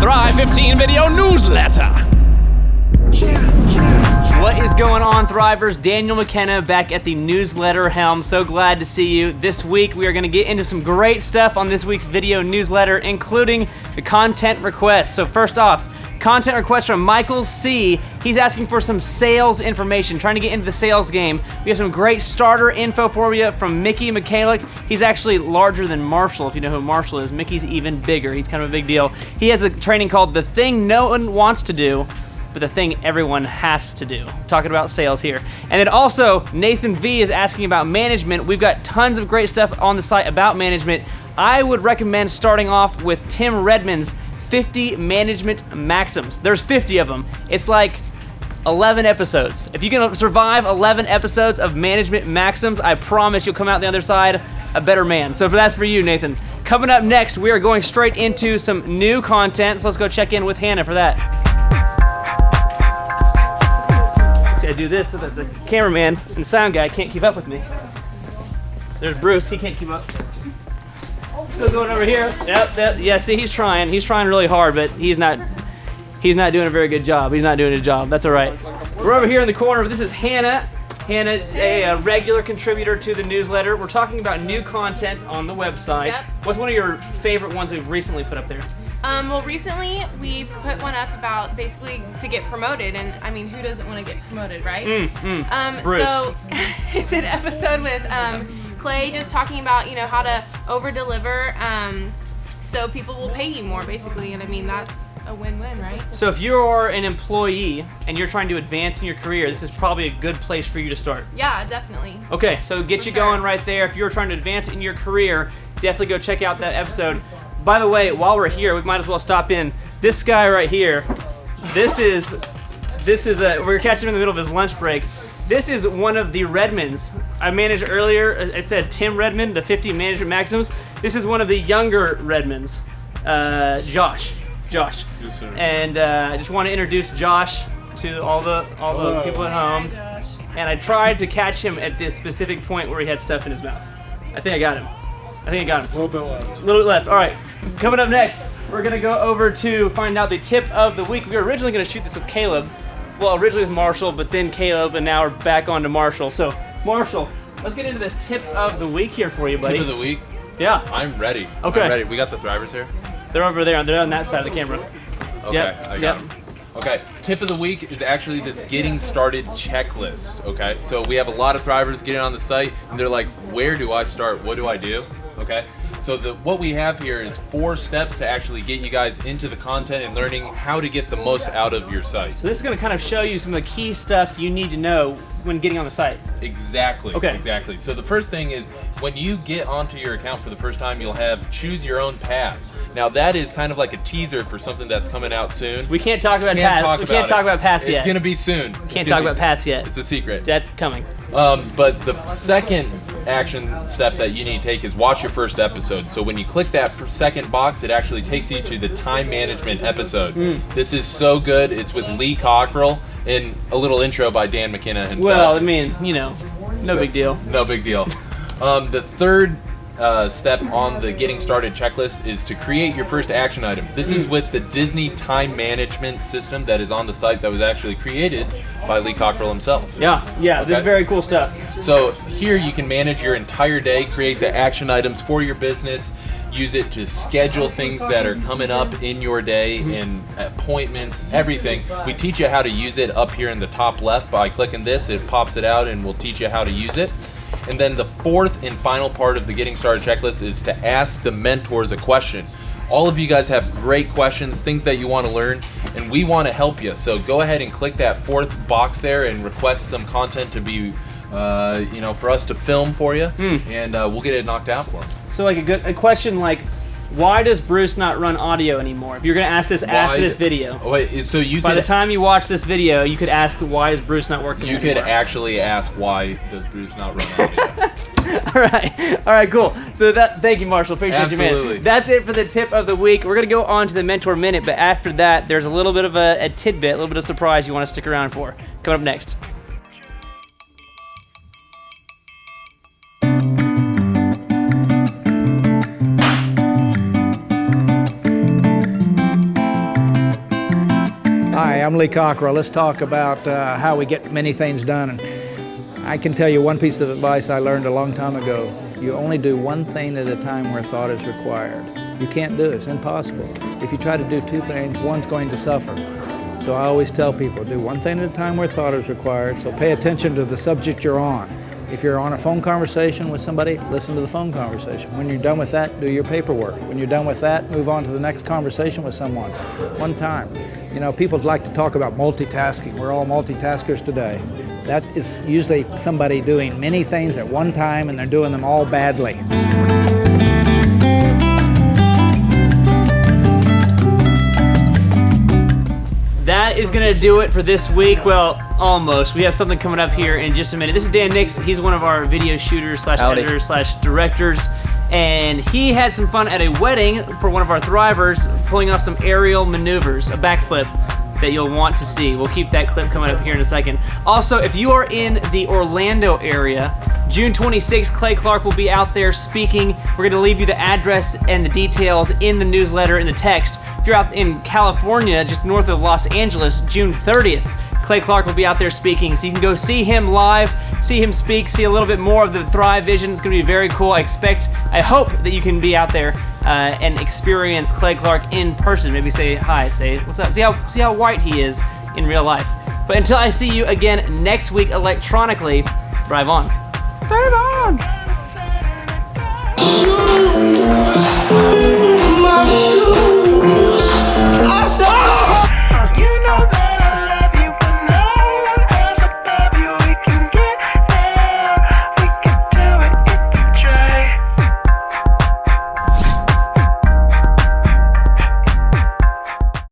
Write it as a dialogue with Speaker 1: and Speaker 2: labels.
Speaker 1: Thrive 15 video newsletter.
Speaker 2: What is going on, Thrivers? Daniel McKenna back at the newsletter helm. So glad to see you. This week we are going to get into some great stuff on this week's video newsletter, including the content requests. So first off, content request from Michael C. He's asking for some sales information, trying to get into the sales game. We have some great starter info for you from Mickey McCallick. He's actually larger than Marshall, if you know who Marshall is. Mickey's even bigger. He's kind of a big deal. He has a training called The Thing No One Wants to Do, but the thing everyone has to do. Talking about sales here. And then also, Nathan V is asking about management. We've got tons of great stuff on the site about management. I would recommend starting off with Tim Redmond's 50 management maxims. There's 50 of them. It's like 11 episodes. If you can survive 11 episodes of management maxims, I promise you'll come out the other side a better man. So that's for you, Nathan. Coming up next, we are going straight into some new content. So let's go check in with Hannah for that. I do this so that the cameraman and sound guy can't keep up with me. There's Bruce, he can't keep up. Still going over here. Yep. Yeah, see, he's trying really hard, but he's not doing a very good job. He's not doing his job. That's all right. We're over here in the corner. This is Hannah. Hannah, a regular contributor to the newsletter. We're talking about new content on the website.
Speaker 3: Yep.
Speaker 2: What's one of your favorite ones we've recently put up there?
Speaker 3: Well, recently we've put one up about basically to get promoted, and I mean, who doesn't want to get promoted, right?
Speaker 2: Bruce.
Speaker 3: So it's an episode with Clay just talking about how to over deliver, so people will pay you more, basically, and I mean that's a win-win, right?
Speaker 2: So if you're an employee and you're trying to advance in your career, this is probably a good place for you to start.
Speaker 3: Yeah, definitely.
Speaker 2: Okay, so get
Speaker 3: For
Speaker 2: you
Speaker 3: sure.
Speaker 2: going right there. If you're trying to advance in your career, definitely go check out that episode. By the way, while we're here, we might as well stop in. This guy right here, we're catching him in the middle of his lunch break. This is one of the Redmonds. I managed earlier, I said Tim Redmond, the 50 management maxims. This is one of the younger Redmonds, Josh.
Speaker 4: Yes, sir.
Speaker 2: And I just want to introduce Josh to all the people at home. And I tried to catch him at this specific point where he had stuff in his mouth. I think I got him.
Speaker 4: A little bit left.
Speaker 2: A little bit left. All right. Coming up next, we're going to go over to find out the tip of the week. We were originally going to shoot this with Caleb. Well, originally with Marshall, but then Caleb, and now we're back on to Marshall. So, Marshall, let's get into this tip of the week here for you, buddy.
Speaker 5: Tip of the week?
Speaker 2: Yeah.
Speaker 5: I'm ready.
Speaker 2: Okay.
Speaker 5: I'm ready. We got the Thrivers here?
Speaker 2: They're over there. They're on that side of the camera.
Speaker 5: Okay,
Speaker 2: Yep,
Speaker 5: I got
Speaker 2: yep.
Speaker 5: them. Okay, tip of the week is actually this getting started checklist, okay? So we have a lot of Thrivers getting on the site, and they're like, where do I start? What do I do? Okay, so what we have here is 4 steps to actually get you guys into the content and learning how to get the most out of your site.
Speaker 2: So this is going to kind of show you some of the key stuff you need to know when getting on the site.
Speaker 5: Exactly.
Speaker 2: Okay.
Speaker 5: Exactly. So the first thing is when you get onto your account for the first time, you'll have choose your own path. Now that is kind of like a teaser for something that's coming out soon.
Speaker 2: We can't talk about paths. We can't talk about paths yet.
Speaker 5: It's gonna be soon.
Speaker 2: Can't talk about paths yet.
Speaker 5: It's a secret.
Speaker 2: That's coming.
Speaker 5: But the second action step that you need to take is watch your first episode. So when you click that second box, it actually takes you to the time management episode. This is so good. It's with Lee Cockerell and a little intro by Dan McKenna himself.
Speaker 2: Well, I mean, no big deal.
Speaker 5: No big deal. The third step on the getting started checklist is to create your first action item. This is with the Disney time management system that is on the site that was actually created by Lee Cockerell himself.
Speaker 2: Yeah, this is
Speaker 5: Okay.
Speaker 2: very cool stuff.
Speaker 5: So here you can manage your entire day, create the action items for your business, use it to schedule things that are coming up in your day and appointments, everything. We teach you how to use it up here in the top left by clicking this. It pops it out and we'll teach you how to use it. And then the fourth and final part of the Getting Started checklist is to ask the mentors a question. All of you guys have great questions, things that you want to learn, and we want to help you. So go ahead and click that fourth box there and request some content to be, for us to film for you, and we'll get it knocked out for them.
Speaker 2: So like a question like, why does Bruce not run audio anymore? If you're going to ask this after this video.
Speaker 5: Oh, wait, so you
Speaker 2: By
Speaker 5: could,
Speaker 2: the time you watch this video, you could ask, why is Bruce not working
Speaker 5: you
Speaker 2: anymore?
Speaker 5: could actually ask, why does Bruce not run audio?
Speaker 2: All right, cool. So thank you, Marshall. Appreciate you,
Speaker 5: Absolutely.
Speaker 2: man. That's it for the tip of the week. We're gonna go on to the Mentor Minute, but after that, there's a little bit of a tidbit, a little bit of surprise you want to stick around for. Coming up next.
Speaker 6: I'm Lee Cockerell. Let's talk about how we get many things done. And I can tell you one piece of advice I learned a long time ago. You only do one thing at a time where thought is required. You can't do it, it's impossible. If you try to do two things, one's going to suffer. So I always tell people, do one thing at a time where thought is required, so pay attention to the subject you're on. If you're on a phone conversation with somebody, listen to the phone conversation. When you're done with that, do your paperwork. When you're done with that, move on to the next conversation with someone, one time. You know, people like to talk about multitasking. We're all multitaskers today. That is usually somebody doing many things at one time and they're doing them all badly.
Speaker 2: That is going to do it for this week. Well, almost. We have something coming up here in just a minute. This is Dan Nix. He's one of our video shooters / editors / directors. And he had some fun at a wedding for one of our Thrivers, pulling off some aerial maneuvers, a backflip that you'll want to see. We'll keep that clip coming up here in a second. Also, if you are in the Orlando area, June 26th, Clay Clark will be out there speaking. We're going to leave you the address and the details in the newsletter, in the text. If you're out in California, just north of Los Angeles, June 30th, Clay Clark will be out there speaking, so you can go see him live, see him speak, see a little bit more of the Thrive vision. It's going to be very cool. I hope that you can be out there and experience Clay Clark in person. Maybe say hi, say what's up, see how white he is in real life. But until I see you again next week electronically, Thrive on. Thrive on!